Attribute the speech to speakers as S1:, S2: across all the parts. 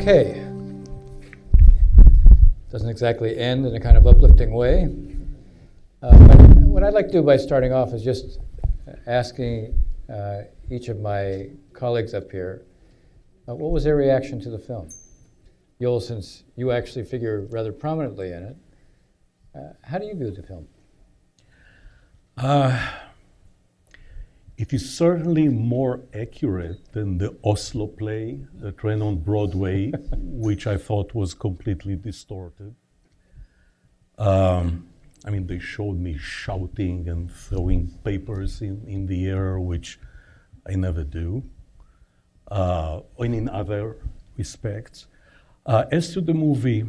S1: Okay. Doesn't exactly end in a kind of uplifting way. But what I'd like to do by starting off is just asking each of my colleagues up here, what was their reaction to the film? Yoel, since you actually figure rather prominently in it, how do you view the film?
S2: It is certainly more accurate than the Oslo play that ran on Broadway, which I thought was completely distorted. They showed me shouting and throwing papers in the air, which I never do, and in other respects. As to the movie,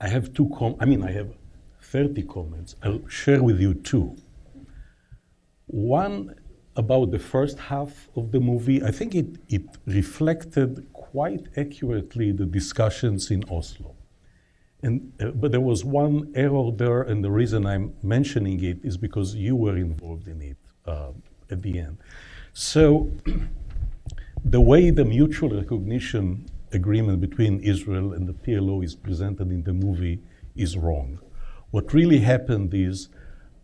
S2: I have I have 30 comments. I'll share with you two. One about the first half of the movie. I think it reflected quite accurately the discussions in Oslo. But there was one error there, and the reason I'm mentioning it is because you were involved in it at the end. So the way the mutual recognition agreement between Israel and the PLO is presented in the movie is wrong. What really happened is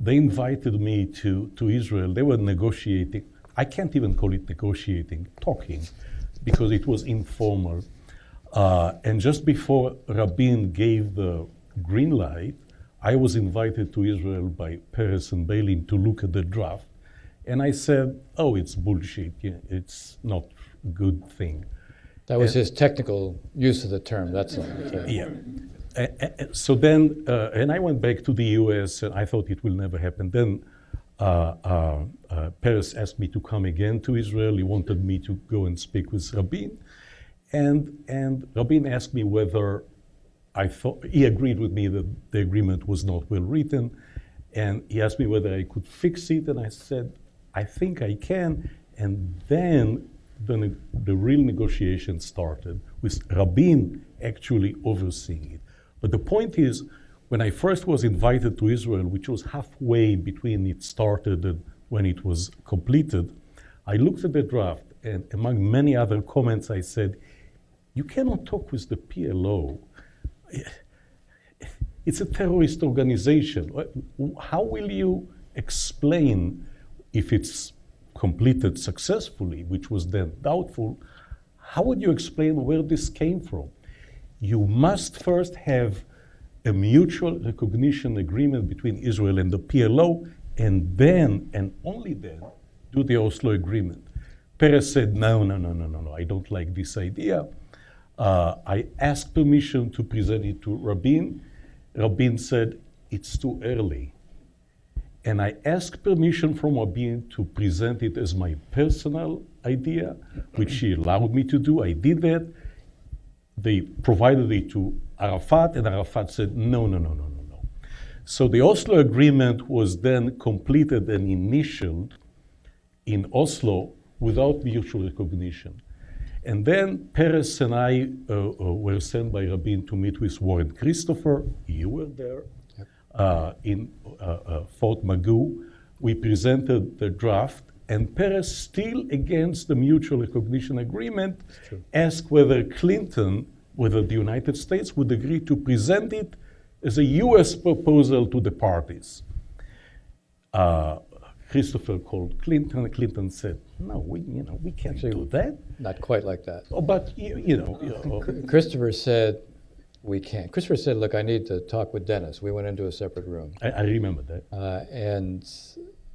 S2: they invited me to Israel. They were negotiating. I can't even call it negotiating, talking, because it was informal. And just before Rabin gave the green light, I was invited to Israel by Peres and Beilin to look at the draft. And I said, oh, it's bullshit. Yeah, it's not a good thing.
S1: That was his technical use of the term, that's all.
S2: Yeah. So then, and I went back to the US, and I thought it will never happen. Then Peres asked me to come again to Israel. He wanted me to go and speak with Rabin. And Rabin asked me whether he agreed with me that the agreement was not well written. And he asked me whether I could fix it. And I said, I think I can. And then the real negotiation started with Rabin actually overseeing it. But the point is, when I first was invited to Israel, which was halfway between it started and when it was completed, I looked at the draft, and among many other comments, I said, you cannot talk with the PLO. It's a terrorist organization. How will you explain if it's completed successfully, which was then doubtful? How would you explain where this came from? You must first have a mutual recognition agreement between Israel and the PLO, and then, and only then, do the Oslo agreement. Peres said, no, I don't like this idea. I asked permission to present it to Rabin. Rabin said, it's too early. And I asked permission from Rabin to present it as my personal idea, which he allowed me to do. I did that. They provided it to Arafat, and Arafat said, no. So the Oslo agreement was then completed and initialed in Oslo without mutual recognition. And then Peres and I were sent by Rabin to meet with Warren Christopher. You were there. Yep. In Fort Magoo. We presented the draft, and Peres, still against the mutual recognition agreement, asked whether the United States would agree to present it as a US proposal to the parties. Christopher called Clinton. Clinton said, no, we can't do that.
S1: Not quite like that.
S2: Oh, but,
S1: Christopher said, we can't. Christopher said, look, I need to talk with Dennis. We went into a separate room.
S2: I remember that.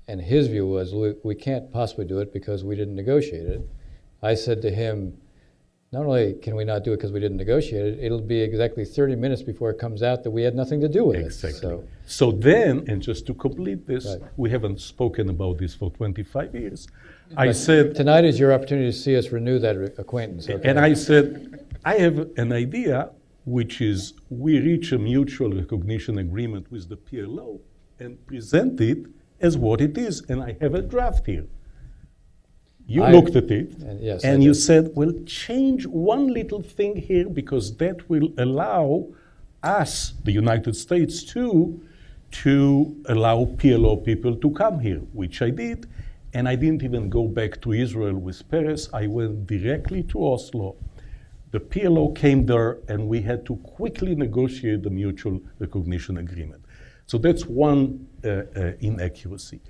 S1: And his view was, we can't possibly do it because we didn't negotiate it. I said to him, not only can we not do it because we didn't negotiate it, it'll be exactly 30 minutes before it comes out that we had nothing to do with
S2: exactly.
S1: it.
S2: So then, and just to complete this,
S1: right.
S2: We haven't spoken about this for 25 years. I said,
S1: tonight is your opportunity to see us renew that acquaintance. Okay?
S2: And I said, I have an idea, which is we reach a mutual recognition agreement with the PLO and present it as what it is. And I have a draft here. You looked at it, and you said, well, change one little thing here because that will allow us, the United States, to allow PLO people to come here, which I did. And I didn't even go back to Israel with Peres. I went directly to Oslo, The PLO came there, and we had to quickly negotiate the mutual recognition agreement. So that's one inaccuracy.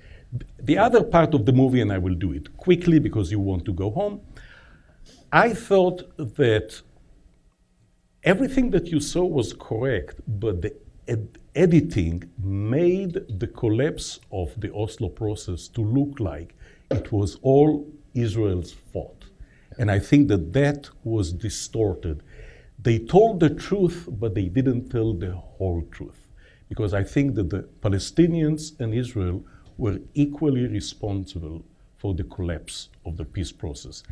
S2: The other part of the movie, and I will do it quickly because you want to go home, I thought that everything that you saw was correct, but the editing made the collapse of the Oslo process to look like it was all Israel's fault. And I think that that was distorted. They told the truth, but they didn't tell the whole truth. Because I think that the Palestinians and Israel were equally responsible for the collapse of the peace process.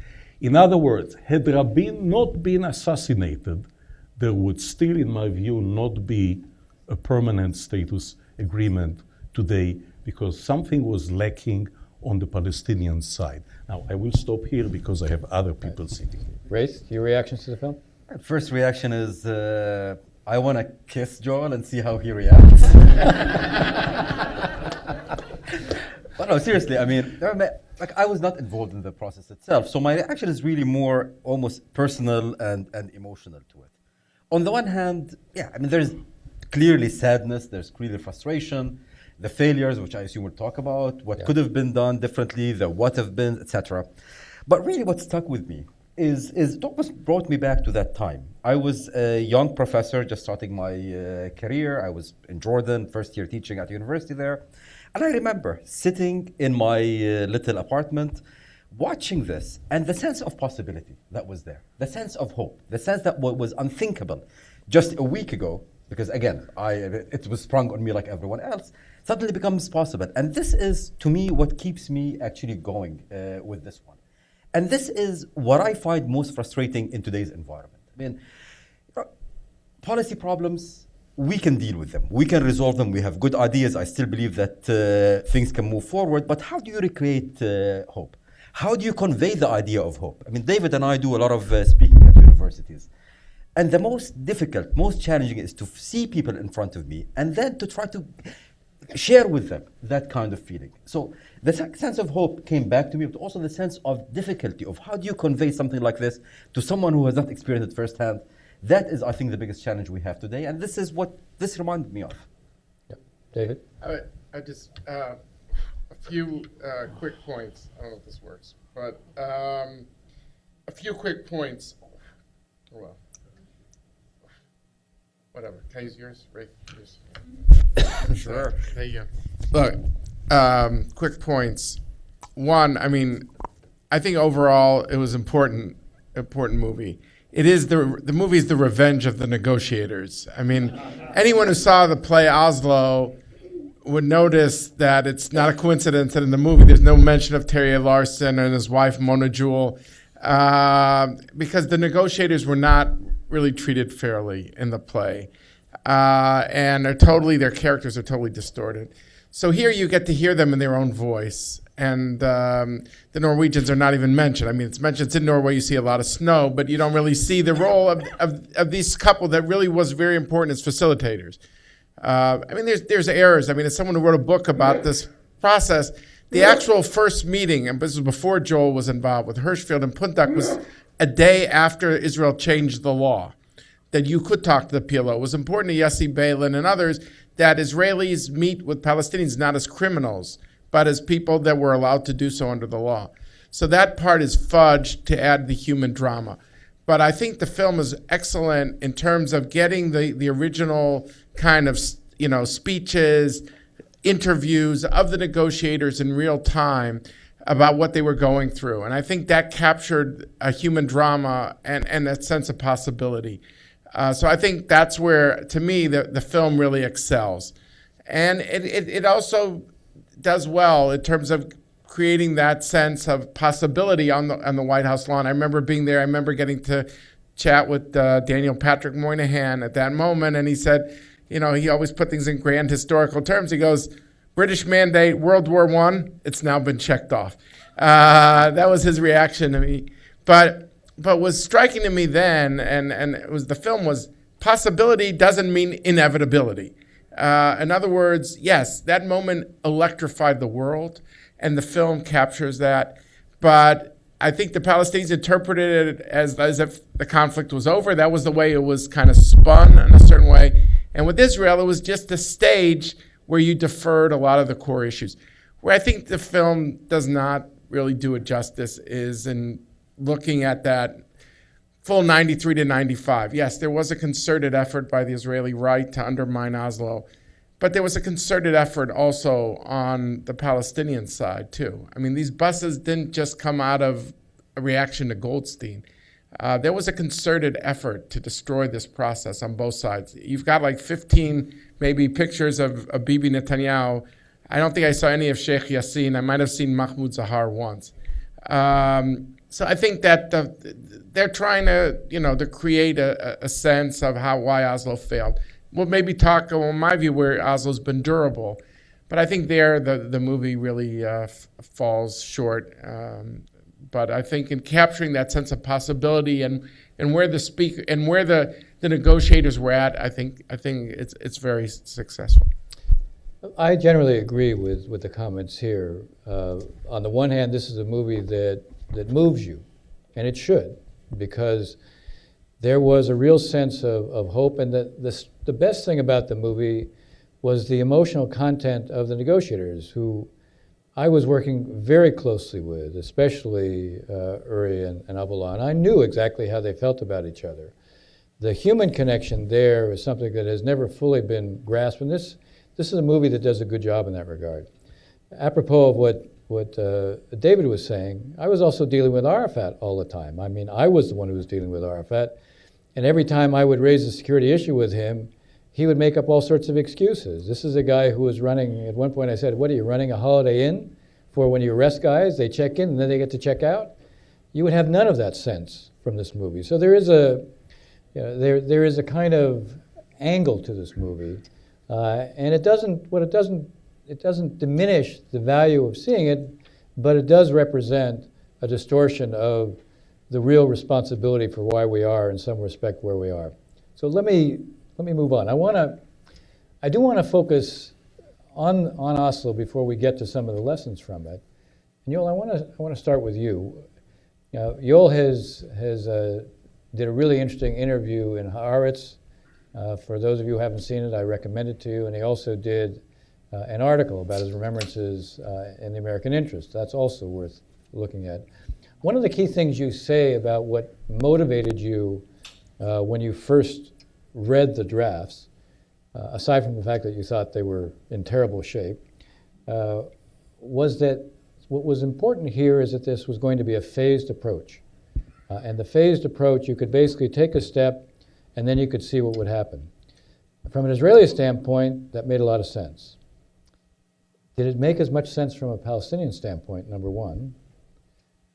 S2: In other words, had Rabin not been assassinated, there would still, in my view, not be a permanent status agreement today, because something was lacking on the Palestinian side. Now, I will stop here because I have other people sitting here.
S1: Ghaith, your reactions to the film?
S3: First reaction is, I want to kiss Joel and see how he reacts. But no, seriously, I mean, I was not involved in the process itself, so my reaction is really more almost personal and emotional to it. On the one hand, yeah, I mean, there's clearly sadness, there's clearly frustration, the failures, which I assume we'll talk about, what could have been done differently, the what have been, etc. But really what stuck with me is it almost brought me back to that time. I was a young professor just starting my career. I was in Jordan, first year teaching at university there. And I remember sitting in my little apartment, watching this, and the sense of possibility that was there, the sense of hope, the sense that what was unthinkable just a week ago, because again, it was sprung on me like everyone else, suddenly becomes possible. And this is, to me, what keeps me actually going with this one. And this is what I find most frustrating in today's environment. I mean, policy problems, we can deal with them. We can resolve them. We have good ideas. I still believe that things can move forward. But how do you recreate hope? How do you convey the idea of hope? I mean, David and I do a lot of speaking at universities. And the most difficult, most challenging is to see people in front of me and then to try to share with them that kind of feeling. So the sense of hope came back to me, but also the sense of difficulty of how do you convey something like this to someone who has not experienced it firsthand. That is, I think, the biggest challenge we have today, and this is what this reminded me of.
S1: Yep. David?
S4: I just, a few quick points. I don't know if this works, but a few quick points. Oh, well, whatever. Can I use yours, Ray? Yours.
S3: Sure.
S4: There you go. Look, quick points. One, I mean, I think overall it was important movie. It is the movie is the revenge of the negotiators. I mean, anyone who saw the play Oslo would notice that it's not a coincidence that in the movie there's no mention of Terje Larsen and his wife Mona Jewel, because the negotiators were not really treated fairly in the play. And their characters are totally distorted. So here you get to hear them in their own voice. And the Norwegians are not even mentioned. I mean, it's mentioned in Norway, you see a lot of snow, but you don't really see the role of these couple that really was very important as facilitators. I mean, there's errors. I mean, as someone who wrote a book about this process, the actual first meeting, and this was before Joel was involved, with Hirschfeld and Pundak, was a day after Israel changed the law, that you could talk to the PLO. It was important to Yossi Beilin and others that Israelis meet with Palestinians not as criminals, but as people that were allowed to do so under the law. So that part is fudged to add the human drama. But I think the film is excellent in terms of getting the original kind of, speeches, interviews of the negotiators in real time about what they were going through. And I think that captured a human drama and a sense of possibility. So I think that's where, to me, the film really excels. And it also does well in terms of creating that sense of possibility on the White House lawn. I remember being there. I remember getting to chat with Daniel Patrick Moynihan at that moment, and he said, he always put things in grand historical terms. He goes, British mandate, World War I, it's now been checked off. That was his reaction to me. But was striking to me then, and it was the film was possibility doesn't mean inevitability. In other words, yes, that moment electrified the world, and the film captures that. But I think the Palestinians interpreted it as if the conflict was over. That was the way it was kind of spun in a certain way. And with Israel, it was just a stage where you deferred a lot of the core issues. Where I think the film does not really do it justice is in looking at that full 93 to 95. Yes, there was a concerted effort by the Israeli right to undermine Oslo, but there was a concerted effort also on the Palestinian side, too. I mean, these buses didn't just come out of a reaction to Goldstein. There was a concerted effort to destroy this process on both sides. You've got like 15 maybe pictures of Bibi Netanyahu. I don't think I saw any of Sheikh Yassin. I might have seen Mahmoud Zahar once. So I think that they're trying to, to create a sense of why Oslo failed. We'll maybe talk, in my view, where Oslo's been durable. But I think there the movie really falls short. But I think in capturing that sense of possibility and where the speaker and where the negotiators were at, I think it's very successful.
S1: I generally agree with the comments here. On the one hand, this is a movie that moves you, and it should, because there was a real sense of hope, and the best thing about the movie was the emotional content of the negotiators, who I was working very closely with, especially Uri and Abdullah, and I knew exactly how they felt about each other. The human connection there is something that has never fully been grasped, and this is a movie that does a good job in that regard. Apropos of what David was saying, I was also dealing with Arafat all the time. I mean, I was the one who was dealing with Arafat, and every time I would raise a security issue with him, he would make up all sorts of excuses. This is a guy who was running, at one point I said, what are you, running a Holiday Inn for when you arrest guys, they check in and then they get to check out? You would have none of that sense from this movie. So there is a kind of angle to this movie, and it doesn't diminish the value of seeing it, but it does represent a distortion of the real responsibility for why we are, in some respect, where we are. So let me move on. I do want to focus on Oslo before we get to some of the lessons from it. And Yoel, I want to start with you. Yoel has did a really interesting interview in Haaretz. For those of you who haven't seen it, I recommend it to you. And he also did an article about his remembrances in the American interest. That's also worth looking at. One of the key things you say about what motivated you when you first read the drafts, aside from the fact that you thought they were in terrible shape, was that what was important here is that this was going to be a phased approach. And the phased approach, you could basically take a step and then you could see what would happen. From an Israeli standpoint, that made a lot of sense. Did it make as much sense from a Palestinian standpoint, number one?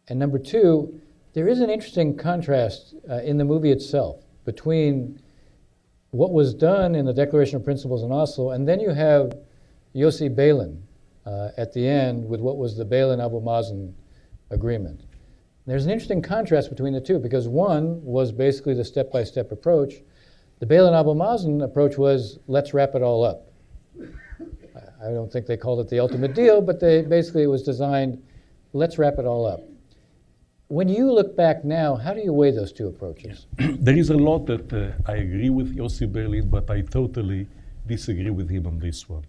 S1: And number two, there is an interesting contrast in the movie itself between what was done in the Declaration of Principles in Oslo, and then you have Yossi Beilin at the end with what was the Beilin-Abu Mazen agreement. There's an interesting contrast between the two, because one was basically the step-by-step approach. The Beilin-Abu Mazen approach was, let's wrap it all up. I don't think they called it the ultimate deal, but basically it was designed, let's wrap it all up. When you look back now, how do you weigh those two approaches?
S2: There is a lot that I agree with Yossi Beilin, but I totally disagree with him on this one.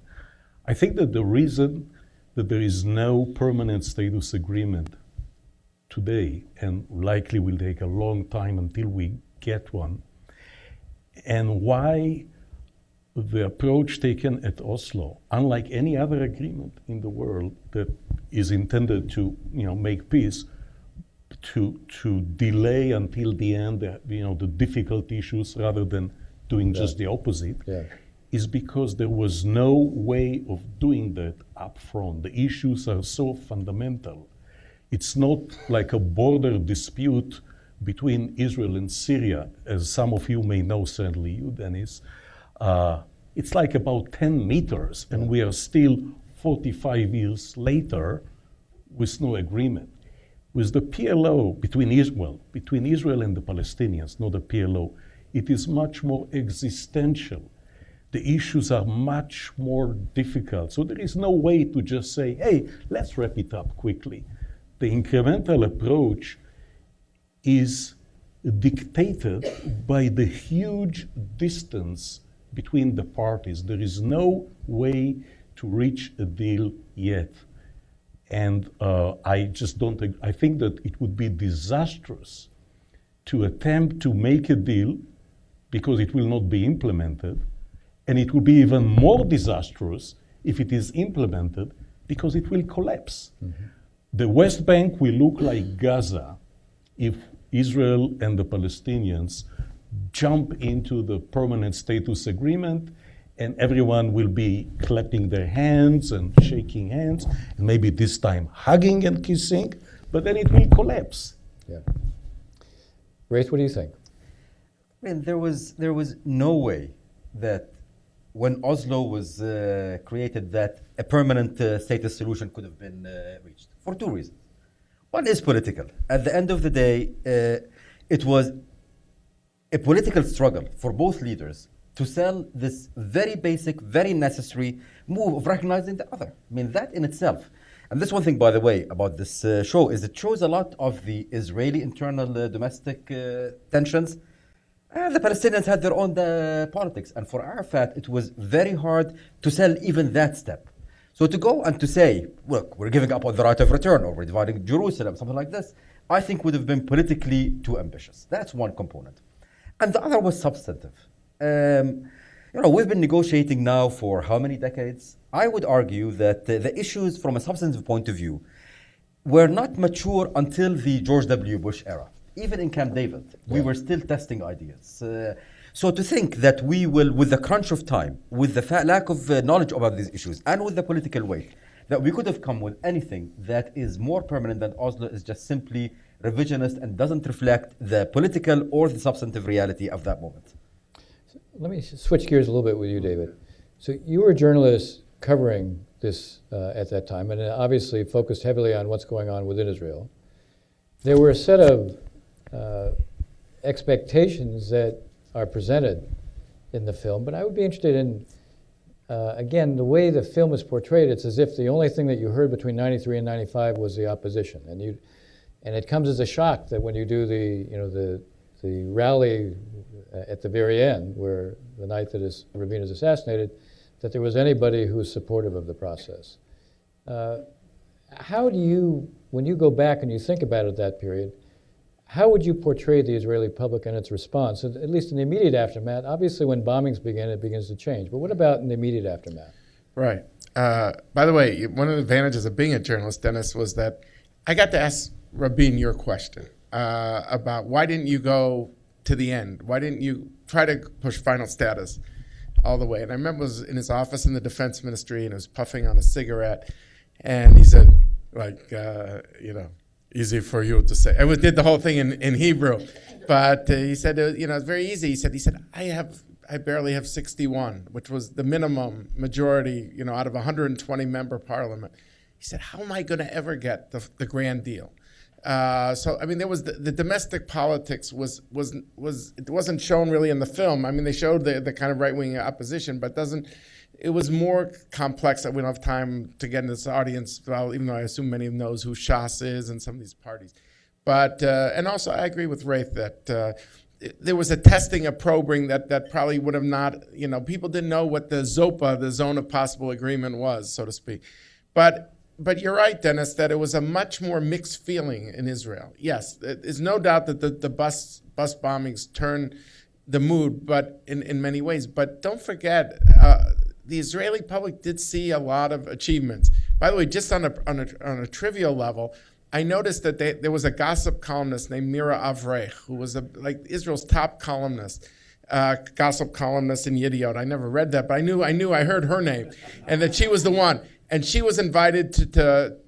S2: I think that the reason that there is no permanent status agreement today, and likely will take a long time until we get one, and why the approach taken at Oslo, unlike any other agreement in the world that is intended to make peace, to delay until the end the difficult issues rather than doing just the opposite, is because there was no way of doing that up front. The issues are so fundamental. It's not like a border dispute between Israel and Syria, as some of you may know, certainly you, Dennis. It's like about 10 meters, and we are still 45 years later with no agreement. With the PLO between Israel and the Palestinians, not the PLO, it is much more existential. The issues are much more difficult. So there is no way to just say, hey, let's wrap it up quickly. the incremental approach is dictated by the huge distance between the parties. There is no way to reach a deal yet. And I just don't think, I think that it would be disastrous to attempt to make a deal because it will not be implemented. And it will be even more disastrous if it is implemented because it will collapse. Mm-hmm. The West Bank will look like Gaza if Israel and the Palestinians jump into the permanent status agreement, and everyone will be clapping their hands and shaking hands, and maybe this time hugging and kissing, but then it will collapse.
S1: Yeah. Ghaith, what do you think?
S3: I mean, there was no way that when Oslo was created that a permanent status solution could have been reached, for two reasons. One is political. At the end of the day, it was a political struggle for both leaders to sell this very basic, very necessary move of recognizing the other. I mean, that in itself. And this one thing, by the way, about this show is it shows a lot of the Israeli internal domestic tensions. The Palestinians had their own politics. And for Arafat, it was very hard to sell even that step. So to go and to say, look, we're giving up on the right of return, or we're dividing Jerusalem, something like this, I think would have been politically too ambitious. That's one component. And the other was substantive. We've been negotiating now for how many decades? I would argue that the issues from a substantive point of view were not mature until the George W. Bush era. Even in Camp David, we were still testing ideas. So to think that we will, with the crunch of time, with the lack of knowledge about these issues, and with the political weight, that we could have come with anything that is more permanent than Oslo is just simply revisionist and doesn't reflect the political or the substantive reality of that moment.
S1: Let me switch gears a little bit with you, David. So you were a journalist covering this at that time, and obviously focused heavily on what's going on within Israel. There were a set of expectations that are presented in the film, but I would be interested in, again, the way the film is portrayed. It's as if the only thing that you heard between 93 and 95 was the opposition, and it comes as a shock that when you do the rally at the very end, where the night that Rabin is assassinated, that there was anybody who was supportive of the process. How do you, when you go back and you think about it that period, how would you portray the Israeli public and its response, at least in the immediate aftermath? Obviously, when bombings begin, it begins to change. But what about in the immediate aftermath?
S4: Right. By the way, one of the advantages of being a journalist, Dennis, was that I got to ask Rabin your question about why didn't you go to the end? Why didn't you try to push final status all the way? And I remember I was in his office in the defense ministry, and I was puffing on a cigarette, and he said, easy for you to say. I did the whole thing in Hebrew, but he said, it's very easy. He said, I barely have 61, which was the minimum majority, out of a 120 member parliament. He said, how am I going to ever get the grand deal? There was the domestic politics it wasn't shown really in the film. I mean, they showed the kind of right-wing opposition, but it was more complex. That we don't have time to get into this audience, even though I assume many of them knows who Shas is and some of these parties. But, and also I agree with Ghaith that there was a testing, a probing that probably would have not, people didn't know what the ZOPA, the zone of possible agreement was, so to speak. But you're right, Dennis, that it was a much more mixed feeling in Israel. Yes, there's no doubt that the bus bombings turned the mood, but in many ways. But don't forget, the Israeli public did see a lot of achievements. By the way, just on a trivial level, I noticed that there was a gossip columnist named Mira Avrech, who was Israel's top columnist. Gossip columnist in Yediot. I never read that, but I heard her name, and that she was the one. And she was invited to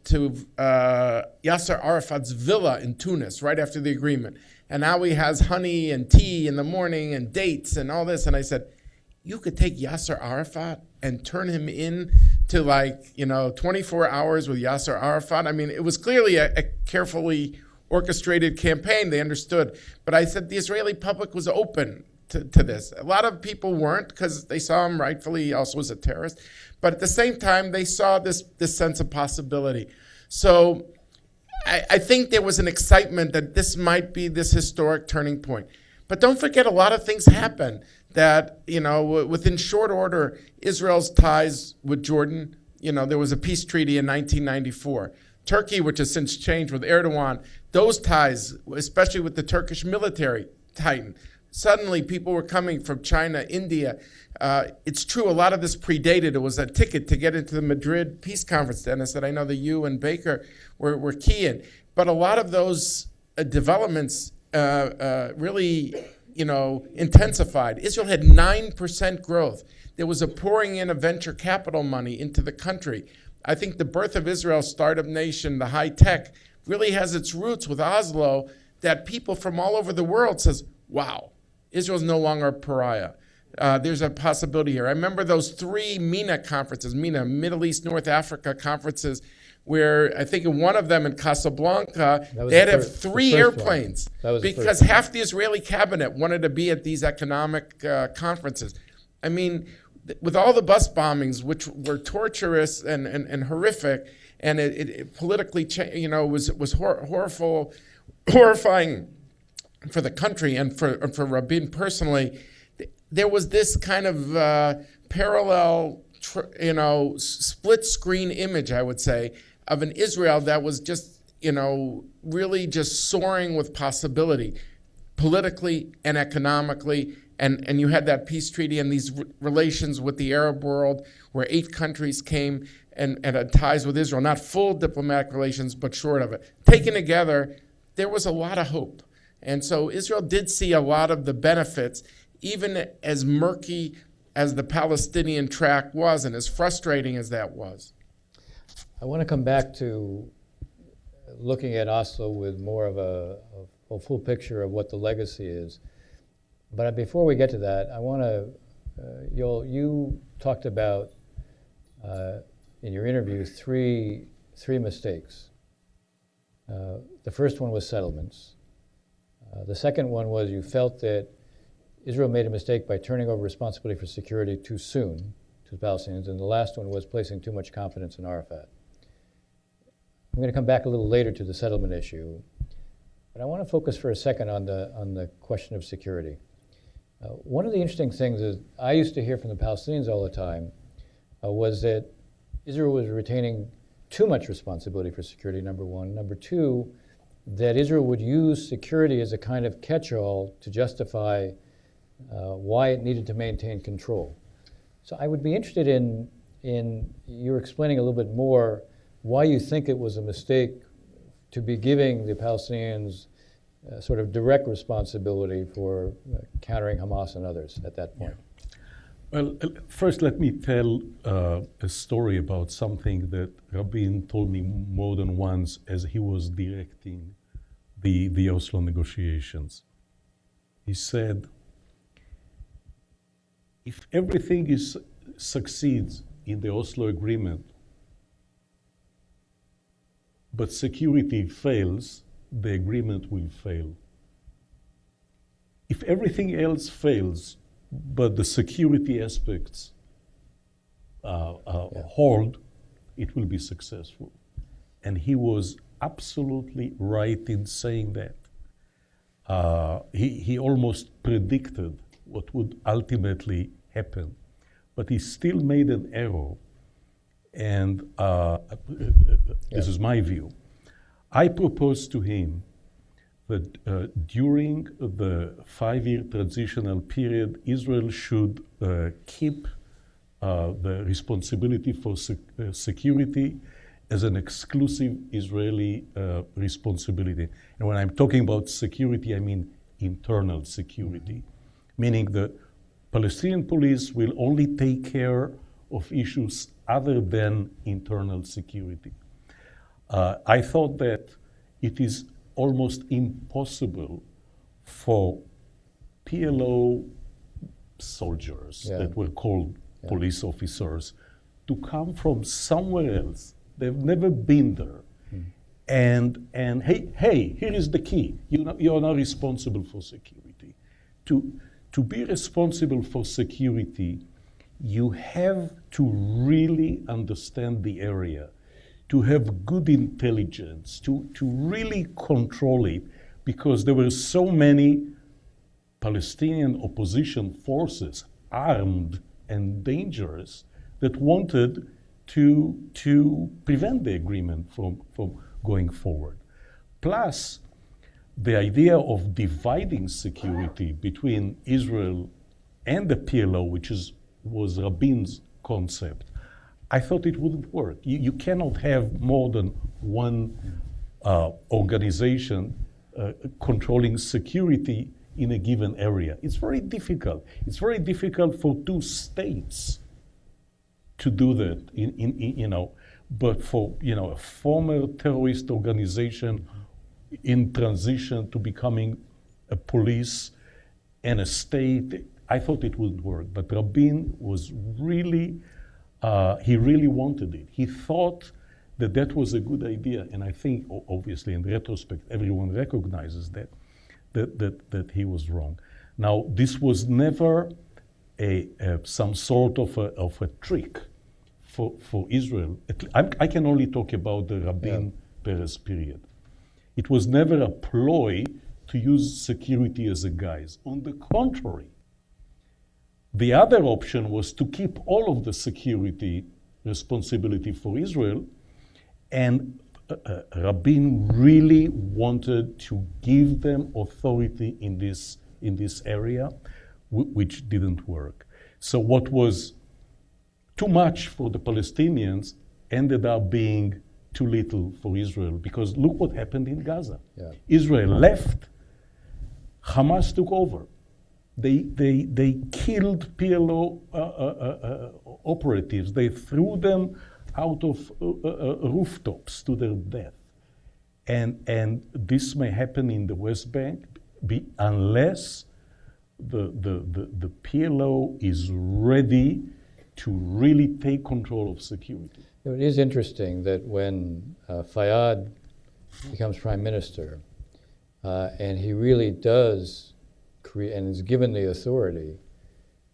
S4: Yasser Arafat's villa in Tunis right after the agreement. And now he has honey and tea in the morning and dates and all this. And I said, you could take Yasser Arafat and turn him in to 24 hours with Yasser Arafat. I mean, it was clearly a carefully orchestrated campaign. They understood. But I said the Israeli public was open to this. A lot of people weren't, because they saw him rightfully also as a terrorist. But at the same time, they saw this sense of possibility. So I think there was an excitement that this might be this historic turning point. But don't forget, a lot of things happen that, within short order, Israel's ties with Jordan, there was a peace treaty in 1994. Turkey, which has since changed with Erdogan, those ties, especially with the Turkish military, tightened. Suddenly, people were coming from China, India. It's true, a lot of this predated. It was a ticket to get into the Madrid Peace Conference, Dennis, that I know that you and Baker were key in. But a lot of those developments really, intensified. Israel had 9% growth. There was a pouring in of venture capital money into the country. I think the birth of Israel's startup nation, the high tech, really has its roots with Oslo, that people from all over the world says, wow, Israel's no longer a pariah. There's a possibility here. I remember those 3 MENA conferences, MENA, Middle East, North Africa conferences, where I think in one of them in Casablanca, they had to have 3 airplanes because half the Israeli cabinet wanted to be at these economic conferences. I mean, with all the bus bombings, which were torturous and horrific, and it politically, was horrifying for the country and for Rabin personally. There was this kind of parallel, split screen image, I would say, of an Israel that was just, really just soaring with possibility, politically and economically. And you had that peace treaty and these relations with the Arab world, where 8 countries came and had ties with Israel, not full diplomatic relations, but short of it. Taken together, there was a lot of hope. And so Israel did see a lot of the benefits, even as murky as the Palestinian track was and as frustrating as that was.
S1: I want to come back to looking at Oslo with more of a full picture of what the legacy is. But before we get to that, I want to, you talked about in your interview three mistakes. The first one was settlements. The second one was you felt that Israel made a mistake by turning over responsibility for security too soon to the Palestinians, and the last one was placing too much confidence in Arafat. I'm going to come back a little later to the settlement issue, but I want to focus for a second on the question of security. One of the interesting things is I used to hear from the Palestinians all the time was that Israel was retaining too much responsibility for security, number one. Number two, that Israel would use security as a kind of catch-all to justify why it needed to maintain control. So I would be interested in you explaining a little bit more why you think it was a mistake to be giving the Palestinians sort of direct responsibility for countering Hamas and others at that point.
S2: Yeah. Well, first let me tell a story about something that Rabin told me more than once as he was directing the Oslo negotiations. He said, if everything succeeds in the Oslo agreement, but security fails, the agreement will fail. If everything else fails, but the security aspects hold, it will be successful. And he was absolutely right in saying that. He almost predicted what would ultimately happen, but he still made an error. And this is my view. I proposed to him that during the 5-year transitional period, Israel should keep the responsibility for security as an exclusive Israeli responsibility. And when I'm talking about security, I mean internal security, meaning the Palestinian police will only take care of issues other than internal security. I thought that it is almost impossible for PLO soldiers that were called police officers to come from somewhere else. They've never been there. And hey, here is the key. You are not responsible for security. To be responsible for security, you have to really understand the area. to have good intelligence, to really control it, because there were so many Palestinian opposition forces, armed and dangerous, that wanted to prevent the agreement from going forward. Plus, the idea of dividing security between Israel and the PLO, which was Rabin's concept, I thought it wouldn't work. You cannot have more than one organization controlling security in a given area. It's very difficult. It's very difficult for two states to do that. But for a former terrorist organization in transition to becoming a police and a state, I thought it wouldn't work. But Rabin was really, he really wanted it. He thought that was a good idea, and I think, obviously, in retrospect, everyone recognizes that he was wrong. Now, this was never some sort of a trick for Israel. I can only talk about the Rabin-Peres period. It was never a ploy to use security as a guise. On the contrary, the other option was to keep all of the security responsibility for Israel, and Rabin really wanted to give them authority in this area, which didn't work. So what was too much for the Palestinians ended up being too little for Israel, because look what happened in Gaza.
S1: Yeah.
S2: Israel left, Hamas took over. They killed PLO operatives. They threw them out of rooftops to their death. And this may happen in the West Bank unless the PLO is ready to really take control of security.
S1: It is interesting that when Fayyad becomes prime minister, and he really does create and is given the authority,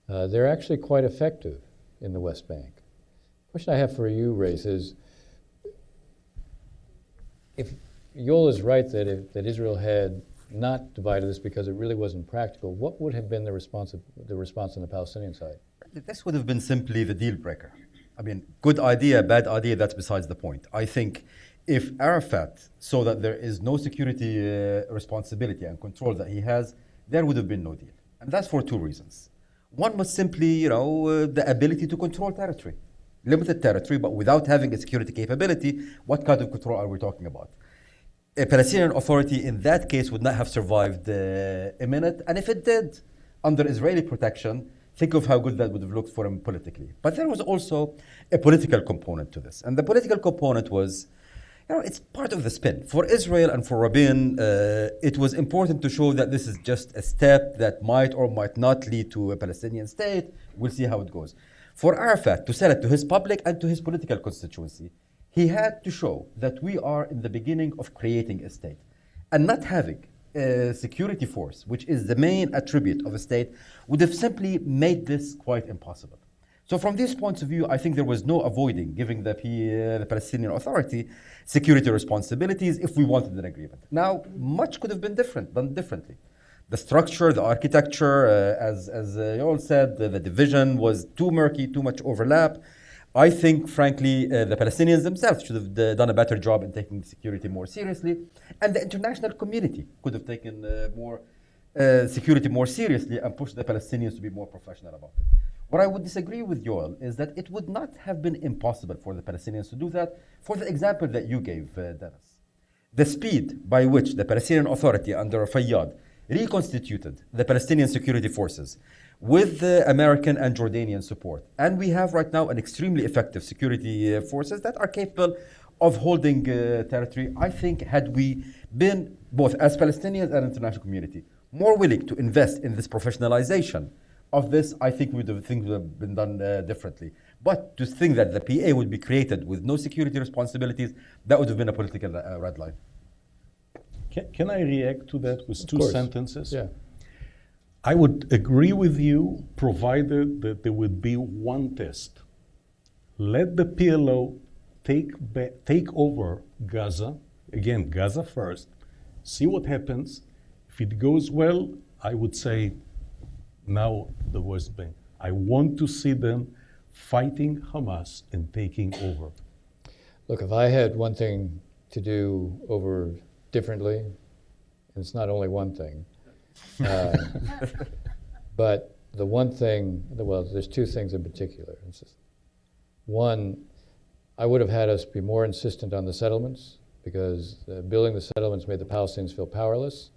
S1: they're actually quite effective in the West Bank. The question I have for you, Ghaith, is if Yoel is right that Israel had not divided this because it really wasn't practical, what would have been the response on the Palestinian side?
S3: This would have been simply the deal breaker. I mean, good idea, bad idea, that's besides the point. I think if Arafat saw that there is no security responsibility and control that he has, there would have been no deal. And that's for two reasons. One was simply, the ability to control territory. Limited territory, but without having a security capability, what kind of control are we talking about? A Palestinian Authority in that case would not have survived a minute, and if it did, under Israeli protection, think of how good that would have looked for him politically. But there was also a political component to this, and the political component was, it's part of the spin. For Israel and for Rabin, it was important to show that this is just a step that might or might not lead to a Palestinian state. We'll see how it goes. For Arafat to sell it to his public and to his political constituency, he had to show that we are in the beginning of creating a state. And not having a security force, which is the main attribute of a state, would have simply made this quite impossible. So from these points of view, I think there was no avoiding giving the Palestinian Authority security responsibilities if we wanted an agreement. Now, much could have been done differently. The structure, the architecture, as Yoel said, the division was too murky, too much overlap. I think, frankly, the Palestinians themselves should have done a better job in taking security more seriously, and the international community could have taken security more seriously and pushed the Palestinians to be more professional about it. What I would disagree with Yoel is that it would not have been impossible for the Palestinians to do that for the example that you gave, Dennis. The speed by which the Palestinian Authority under Fayyad reconstituted the Palestinian security forces with the American and Jordanian support. And we have right now an extremely effective security forces that are capable of holding territory. I think had we been, both as Palestinians and international community, more willing to invest in this professionalization of this, I think things would have been done differently. But to think that the PA would be created with no security responsibilities, that would have been a political red line.
S2: Can I react to that with two sentences?
S1: Yeah.
S2: I would agree with you, provided that there would be one test. Let the PLO take over Gaza, again, Gaza first, see what happens. If it goes well, I would say now the West Bank. I want to see them fighting Hamas and taking over.
S1: Look, if I had one thing to do over differently, and it's not only one thing, but the one thing, well, there's two things in particular. One, I would have had us be more insistent on the settlements, because building the settlements made the Palestinians feel powerless.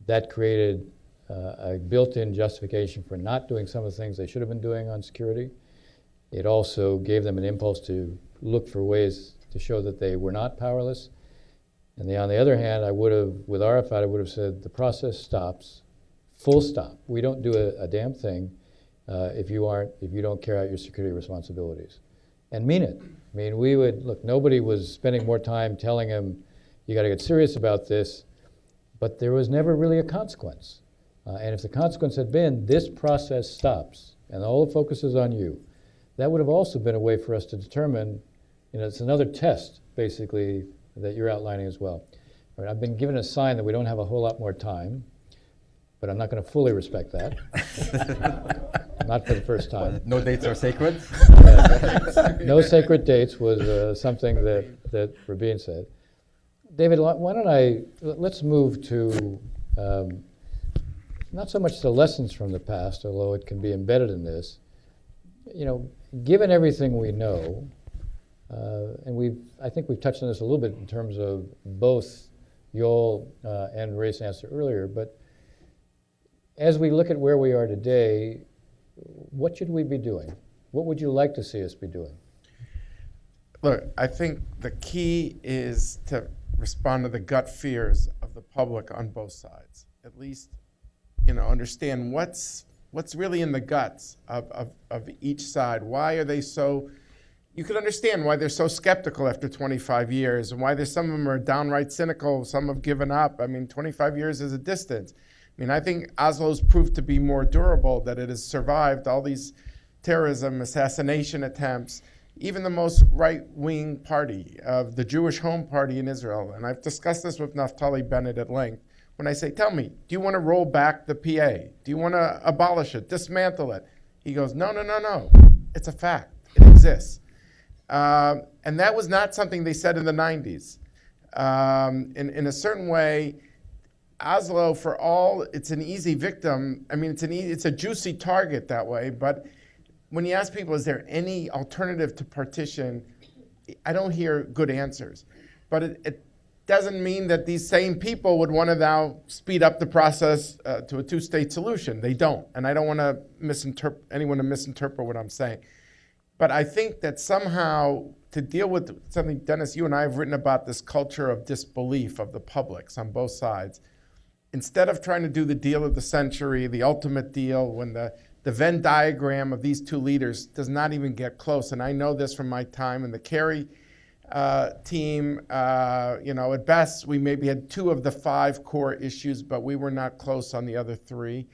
S1: That created a built-in justification for not doing some of the things they should have been doing on security. It also gave them an impulse to look for ways to show that they were not powerless. And on the other hand, I would have, with Arafat, I would have said the process stops, full stop. We don't do a damn thing if you don't carry out your security responsibilities. And mean it. I mean, we would, look, nobody was spending more time telling him, you got to get serious about this, but there was never really a consequence. And if the consequence had been, this process stops, and all the focus is on you, that would have also been a way for us to determine, it's another test, basically, that you're outlining as well. All right, I've been given a sign that we don't have a whole lot more time, but I'm not going to fully respect that. Not for the first time.
S3: No dates are sacred?
S1: No sacred dates was something that Rabin said. David, why don't let's move to not so much the lessons from the past, although it can be embedded in this. Given everything we know, and I think we've touched on this a little bit in terms of both Yoel and Ray's answer earlier, but as we look at where we are today, what should we be doing? What would you like to see us be doing?
S4: Look, I think the key is to respond to the gut fears of the public on both sides. At least, understand what's really in the guts of each side. Why are they so? You can understand why they're so skeptical after 25 years, and why some of them are downright cynical. Some have given up. 25 years is a distance. I think Oslo's proved to be more durable, that it has survived all these terrorism, assassination attempts, even the most right-wing party of the Jewish Home Party in Israel. And I've discussed this with Naftali Bennett at length. When I say, tell me, do you want to roll back the PA? Do you want to abolish it, dismantle it? He goes, no. It's a fact. It exists. And that was not something they said in the 90s. In a certain way, Oslo, for all it's an easy victim, it's a juicy target that way, but when you ask people, is there any alternative to partition, I don't hear good answers. But it doesn't mean that these same people would want to now speed up the process to a two-state solution. They don't, and I don't want to anyone to misinterpret what I'm saying. But I think that somehow, to deal with something, Dennis, you and I have written about this culture of disbelief of the publics on both sides. Instead of trying to do the deal of the century, the ultimate deal, when the Venn diagram of these two leaders does not even get close, and I know this from my time in the Kerry team, at best we maybe had 2 of the 5 core issues, but we were not close on the other 3.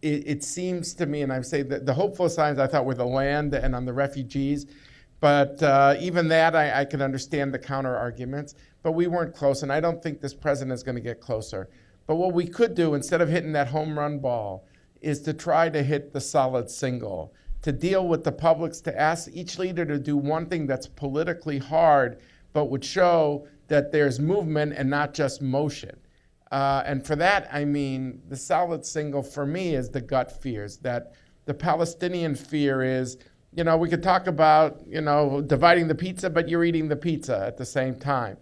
S4: It seems to me, and I say that the hopeful signs I thought were the land and on the refugees, but even that I can understand the counter arguments. But we weren't close, and I don't think this president is going to get closer. But what we could do, instead of hitting that home run ball, is to try to hit the solid single, to deal with the publics, to ask each leader to do one thing that's politically hard, but would show that there's movement and not just motion. And for that, the solid single for me is the gut fears, that the Palestinian fear is, we could talk about, dividing the pizza, but you're eating the pizza at the same time.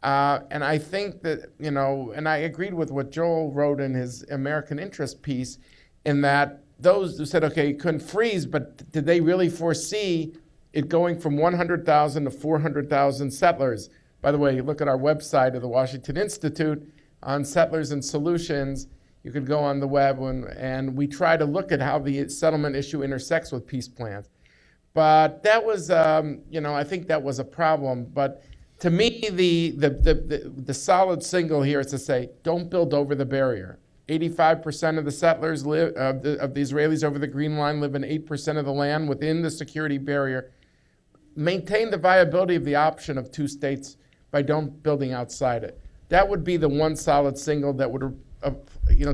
S4: And I think that, and I agreed with what Joel wrote in his American Interest piece, in that those who said, okay, you couldn't freeze, but did they really foresee it going from 100,000 to 400,000 settlers? By the way, look at our website of the Washington Institute on settlers and solutions. You could go on the web, and we try to look at how the settlement issue intersects with peace plans. But that was, I think that was a problem. But to me, the solid single here is to say, don't build over the barrier. 85% of the settlers live, of the Israelis over the Green Line live in 8% of the land within the security barrier. maintain the viability of the option of two states by don't building outside it. That would be the one solid signal that would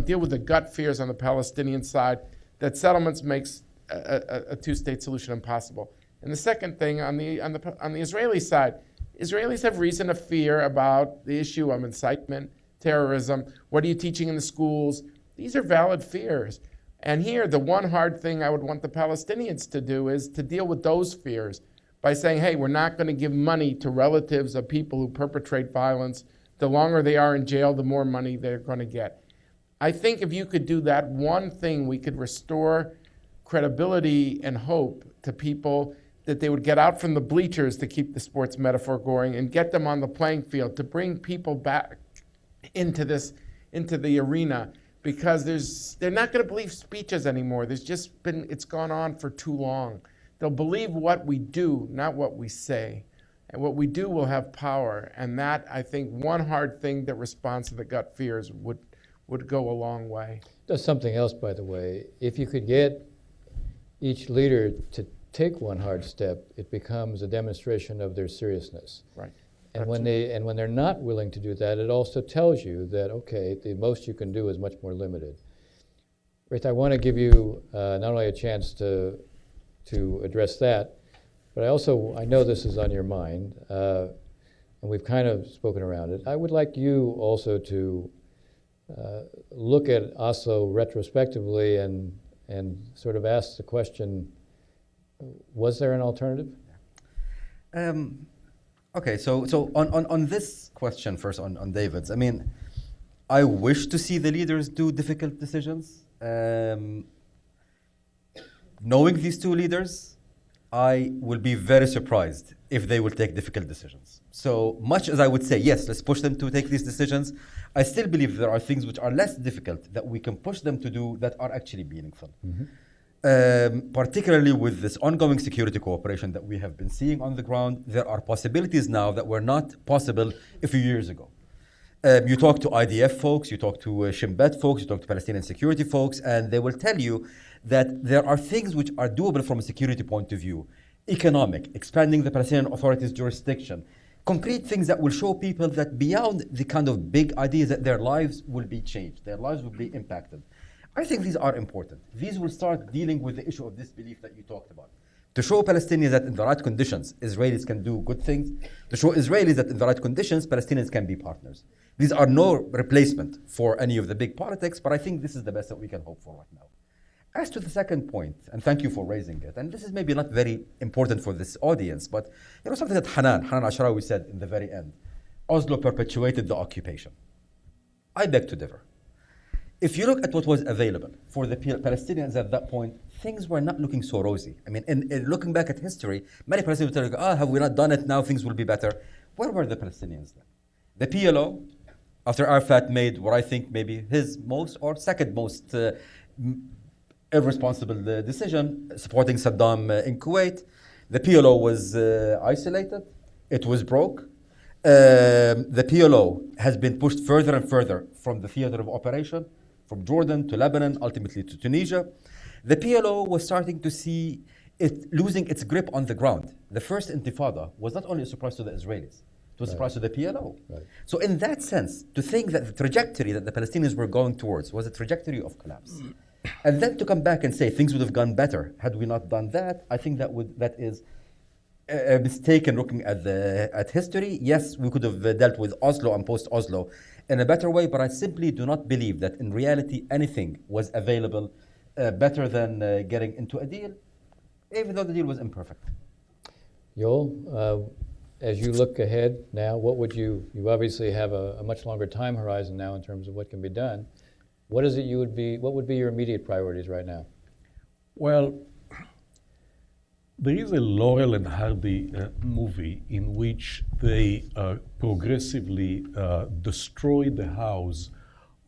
S4: deal with the gut fears on the Palestinian side that settlements makes a two-state solution impossible. And the second thing on the Israeli side, Israelis have reason to fear about the issue of incitement, terrorism. What are you teaching in the schools? These are valid fears. And here, the one hard thing I would want the Palestinians to do is to deal with those fears by saying, hey, we're not going to give money to relatives of people who perpetrate violence. The longer they are in jail, the more money they're going to get. I think if you could do that one thing, we could restore credibility and hope to people that they would get out from the bleachers, to keep the sports metaphor going, and get them on the playing field, to bring people back into the arena, because they're not going to believe speeches anymore. It's gone on for too long. They'll believe what we do, not what we say. And what we do will have power. And that, I think, one hard thing that responds to the gut fears would go a long way.
S1: Does something else, by the way. If you could get each leader to take one hard step, it becomes a demonstration of their seriousness.
S4: Right.
S1: And when they're not willing to do that, it also tells you that, okay, the most you can do is much more limited. Ghaith, I want to give you not only a chance to address that, but I know this is on your mind, and we've kind of spoken around it. I would like you also to look at Oslo retrospectively and sort of ask the question, was there an alternative?
S3: Okay, so on this question first, on David's, I mean, I wish to see the leaders do difficult decisions. Knowing these two leaders, I will be very surprised if they will take difficult decisions. So much as I would say, yes, let's push them to take these decisions, I still believe there are things which are less difficult that we can push them to do that are actually meaningful. Particularly with this ongoing security cooperation that we have been seeing on the ground, there are possibilities now that were not possible a few years ago. You talk to IDF folks, you talk to Shin Bet folks, you talk to Palestinian security folks, and they will tell you that there are things which are doable from a security point of view. Economic, expanding the Palestinian Authority's jurisdiction, concrete things that will show people that beyond the kind of big ideas that their lives will be changed, their lives will be impacted. I think these are important. These will start dealing with the issue of disbelief that you talked about. To show Palestinians that in the right conditions, Israelis can do good things. To show Israelis that in the right conditions, Palestinians can be partners. These are no replacement for any of the big politics, but I think this is the best that we can hope for right now. As to the second point, and thank you for raising it, and this is maybe not very important for this audience, but something that Hanan Ashrawi said in the very end. Oslo perpetuated the occupation. I beg to differ. If you look at what was available for the Palestinians at that point, things were not looking so rosy. I mean, in looking back at history, many Palestinians will tell you, have we not done it? Now things will be better. Where were the Palestinians then? The PLO, after Arafat made what I think maybe his most or second most irresponsible decision, supporting Saddam in Kuwait, the PLO was isolated. It was broke. The PLO has been pushed further and further from the theater of operation, from Jordan to Lebanon, ultimately to Tunisia. The PLO was starting to see it losing its grip on the ground. The first intifada was not only a surprise to the Israelis, it was a surprise to the PLO.
S1: Right.
S3: So in that sense, to think that the trajectory that the Palestinians were going towards was a trajectory of collapse. And then to come back and say things would have gone better had we not done that, I think that is a mistake in looking at history. Yes, we could have dealt with Oslo and post-Oslo in a better way, but I simply do not believe that in reality anything was available better than getting into a deal, even though the deal was imperfect.
S1: Yoel, as you look ahead now, you obviously have a much longer time horizon now in terms of what can be done. What would be your immediate priorities right now?
S2: Well, there is a Laurel and Hardy movie in which they progressively destroy the house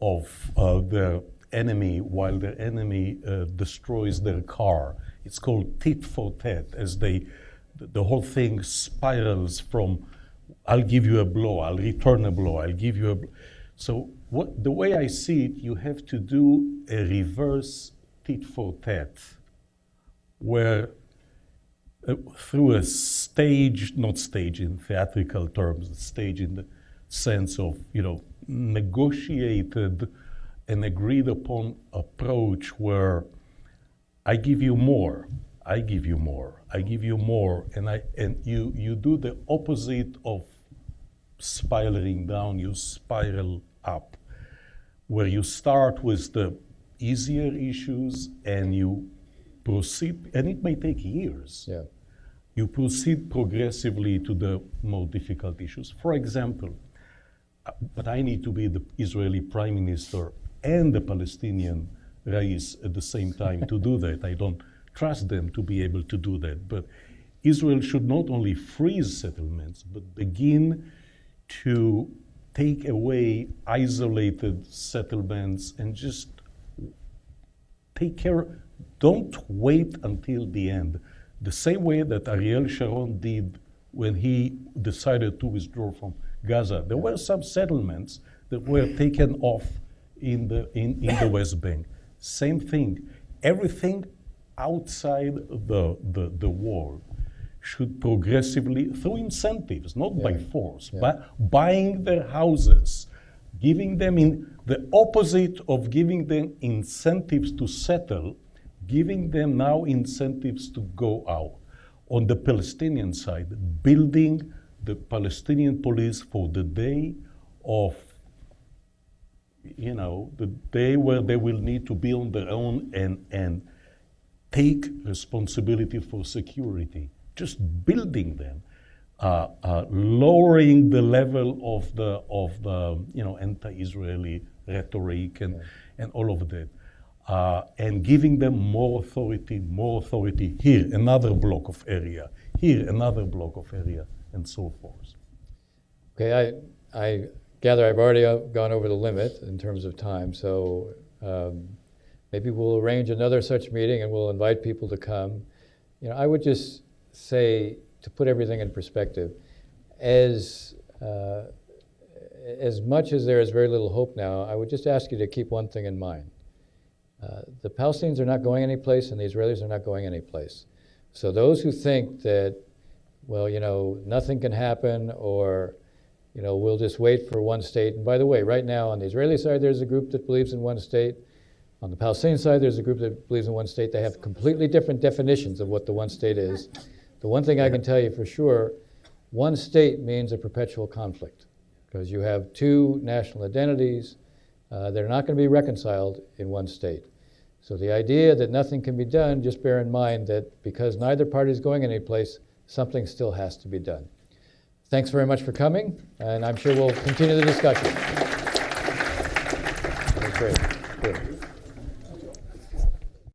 S2: of their enemy while their enemy destroys their car. It's called tit for tat, as the whole thing spirals from I'll give you a blow, I'll return a blow, I'll give you a blow. So the way I see it, you have to do a reverse tit for tat, where through a stage, not stage in theatrical terms, stage in the sense of, negotiated and agreed upon approach where I give you more, I give you more, I give you more, and you do the opposite of spiraling down, you spiral up, where you start with the easier issues and you proceed, and it may take years.
S1: Yeah.
S2: You proceed progressively to the more difficult issues. For example, but I need to be the Israeli Prime Minister and the Palestinian Rais at the same time to do that. I don't trust them to be able to do that. But Israel should not only freeze settlements, but begin to take away isolated settlements and just take care. Don't wait until the end. The same way that Ariel Sharon did when he decided to withdraw from Gaza. There were some settlements that were taken off in the West Bank. Same thing. Everything outside the war should progressively, through incentives, not by force, but buying their houses, giving them in the opposite of giving them incentives to settle, giving them now incentives to go out. On the Palestinian side, building the Palestinian police for the day of, the day where they will need to be on their own and take responsibility for security. Just building them, lowering the level of the anti-Israeli rhetoric and all of that. And giving them more authority here, another block of area, here, another block of area, and so forth.
S1: Okay, I gather I've already gone over the limit in terms of time, so maybe we'll arrange another such meeting and we'll invite people to come. I would just say, to put everything in perspective, as much as there is very little hope now, I would just ask you to keep one thing in mind. The Palestinians are not going anyplace and the Israelis are not going anyplace. So those who think that, nothing can happen or, we'll just wait for one state. And by the way, right now on the Israeli side, there's a group that believes in one state. On the Palestinian side, there's a group that believes in one state. They have completely different definitions of what the one state is. The one thing I can tell you for sure, one state means a perpetual conflict because you have two national identities. They're not going to be reconciled in one state. So the idea that nothing can be done, just bear in mind that because neither party is going anyplace, something still has to be done. Thanks very much for coming, and I'm sure we'll continue the discussion. Great. Good.